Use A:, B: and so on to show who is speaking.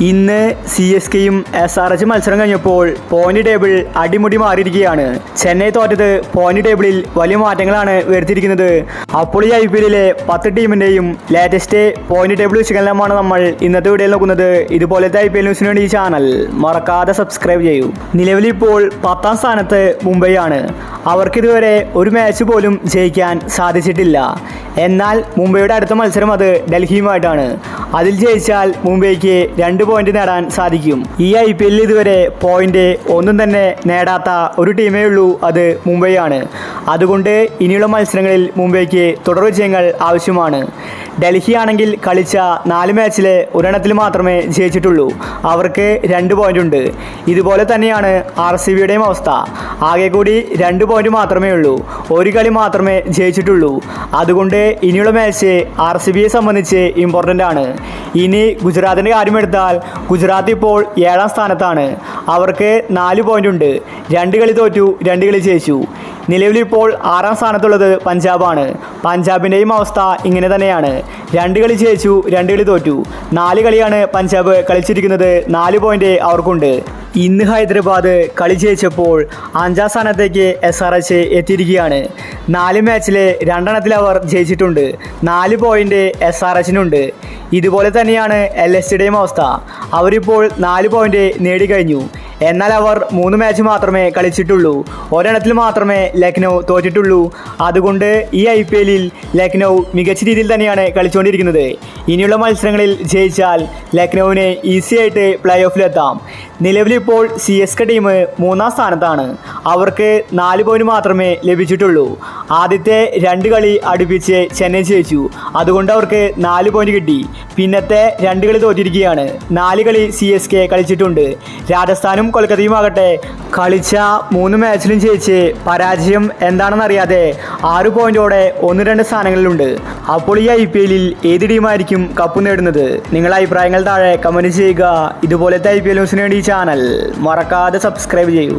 A: ഇന്ന് CSKയും SRH മത്സരം കഴിഞ്ഞപ്പോൾ പോയിന്റ് ടേബിൾ അടിമുടി മാറിയിരിക്കുകയാണ്. ചെന്നൈ തോറ്റത് പോയിന്റ് ടേബിളിൽ വലിയ മാറ്റങ്ങളാണ് വരുത്തിയിരിക്കുന്നത്. അപ്പോൾ ഈ IPLലെ 10 ടീമിൻ്റെയും ലേറ്റസ്റ്റ് പോയിന്റ് ടേബിൾ വിശകലനമാണ് നമ്മൾ ഇന്നത്തെ വീഡിയോയിൽ നോക്കുന്നത്. ഇതുപോലത്തെ IPL ന്യൂസിന് വേണ്ടി ഈ ചാനൽ മറക്കാതെ സബ്സ്ക്രൈബ് ചെയ്യൂ. നിലവിലിപ്പോൾ 10ാം സ്ഥാനത്ത് മുംബൈ ആണ്. അവർക്കിതുവരെ ഒരു മാച്ച് പോലും ജയിക്കാൻ സാധിച്ചിട്ടില്ല. എന്നാൽ മുംബൈയുടെ അടുത്ത മത്സരം അത് ഡൽഹിയുമായിട്ടാണ്. അതിൽ ജയിച്ചാൽ മുംബൈക്ക് 2 പോയിന്റ് നേടാൻ സാധിക്കും. ഈ IPLൽ ഇതുവരെ പോയിന്റ് ഒന്നും തന്നെ നേടാത്ത ഒരു ടീമേ ഉള്ളൂ, അത് മുംബൈ ആണ്. അതുകൊണ്ട് ഇനിയുള്ള മത്സരങ്ങളിൽ മുംബൈക്ക് തുടർ വിജയങ്ങൾ ആവശ്യമാണ്. ഡൽഹി ആണെങ്കിൽ കളിച്ച 4 മാച്ചിലെ ഒരെണ്ണത്തിൽ മാത്രമേ ജയിച്ചിട്ടുള്ളൂ. അവർക്ക് 2 പോയിന്റ് ഉണ്ട്. ഇതുപോലെ തന്നെയാണ് RCBയുടെയും അവസ്ഥ. ആകെ കൂടി 2 പോയിന്റ് മാത്രമേ ഉള്ളൂ. ഒരു കളി മാത്രമേ ജയിച്ചിട്ടുള്ളൂ. അതുകൊണ്ട് ഇനിയുള്ള മാച്ച് RCBയെ സംബന്ധിച്ച് ഇമ്പോർട്ടൻ്റ് ആണ്. ഇനി ഗുജറാത്തിൻ്റെ കാര്യമെടുത്താൽ ഗുജറാത്ത് ഇപ്പോൾ 7ാം സ്ഥാനത്താണ്. അവർക്ക് 4 പോയിന്റ് ഉണ്ട്. 2 കളി തോറ്റു, 2 കളി ജയിച്ചു. നിലവിലിപ്പോൾ 6ാം സ്ഥാനത്തുള്ളത് പഞ്ചാബാണ്. പഞ്ചാബിൻ്റെയും അവസ്ഥ ഇങ്ങനെ തന്നെയാണ്. 2 കളി ജയിച്ചു, 2 കളി തോറ്റു. 4 കളിയാണ് പഞ്ചാബ് കളിച്ചിരിക്കുന്നത്. 4 പോയിന്റ് അവർക്കുണ്ട്. ഇന്ന് ഹൈദരാബാദ് കളി ജയിച്ചപ്പോൾ 5ാം സ്ഥാനത്തേക്ക് SRH എത്തിയിരിക്കുകയാണ്. 4 മാച്ചിലെ 2 എണ്ണത്തിൽ അവർ ജയിച്ചിട്ടുണ്ട്. 4 പോയിന്റ് SRHനുണ്ട്. ഇതുപോലെ തന്നെയാണ് LSGയുടെയും അവസ്ഥ. അവരിപ്പോൾ 4 പോയിന്റ് നേടിക്കഴിഞ്ഞു. എന്നാൽ അവർ 3 മാച്ച് മാത്രമേ കളിച്ചിട്ടുള്ളൂ. ഒരെണ്ണത്തിൽ മാത്രമേ ലക്നൗ തോറ്റിട്ടുള്ളൂ. അതുകൊണ്ട് ഈ IPLൽ ലക്നൗ മികച്ച രീതിയിൽ തന്നെയാണ് കളിച്ചുകൊണ്ടിരിക്കുന്നത്. ഇനിയുള്ള മത്സരങ്ങളിൽ ജയിച്ചാൽ ലക്നൗവിന് ഈസി ആയിട്ട് പ്ലേ ഓഫിലെത്താം. നിലവിലിപ്പോൾ CSK ടീം 3ാം സ്ഥാനത്താണ്. അവർക്ക് 4 പോയിന്റ് മാത്രമേ ലഭിച്ചിട്ടുള്ളൂ. ആദ്യത്തെ 2 കളി അടുപ്പിച്ച് ചെന്നൈ ജയിച്ചു. അതുകൊണ്ട് അവർക്ക് 4 പോയിന്റ് കിട്ടി. പിന്നത്തെ 2 കളി തോറ്റിരിക്കുകയാണ്. 4 കളി CSK കളിച്ചിട്ടുണ്ട്. രാജസ്ഥാനും കൊൽക്കത്തയും ആകട്ടെ കളിച്ച 3 മാച്ചിലും ജയിച്ച് പരാജയം എന്താണെന്നറിയാതെ 6 പോയിന്റോടെ 1-2 സ്ഥാനങ്ങളിലുണ്ട്. അപ്പോൾ ഈ IPLൽ ഏത് ടീമായിരിക്കും കപ്പ് നേടുന്നത്? നിങ്ങളുടെ അഭിപ്രായങ്ങൾ താഴെ കമൻറ്റ് ചെയ്യുക. ഇതുപോലത്തെ IPL ന്യൂസിന് വേണ്ടി ചാനൽ മറക്കാതെ സബ്സ്ക്രൈബ് ചെയ്യൂ.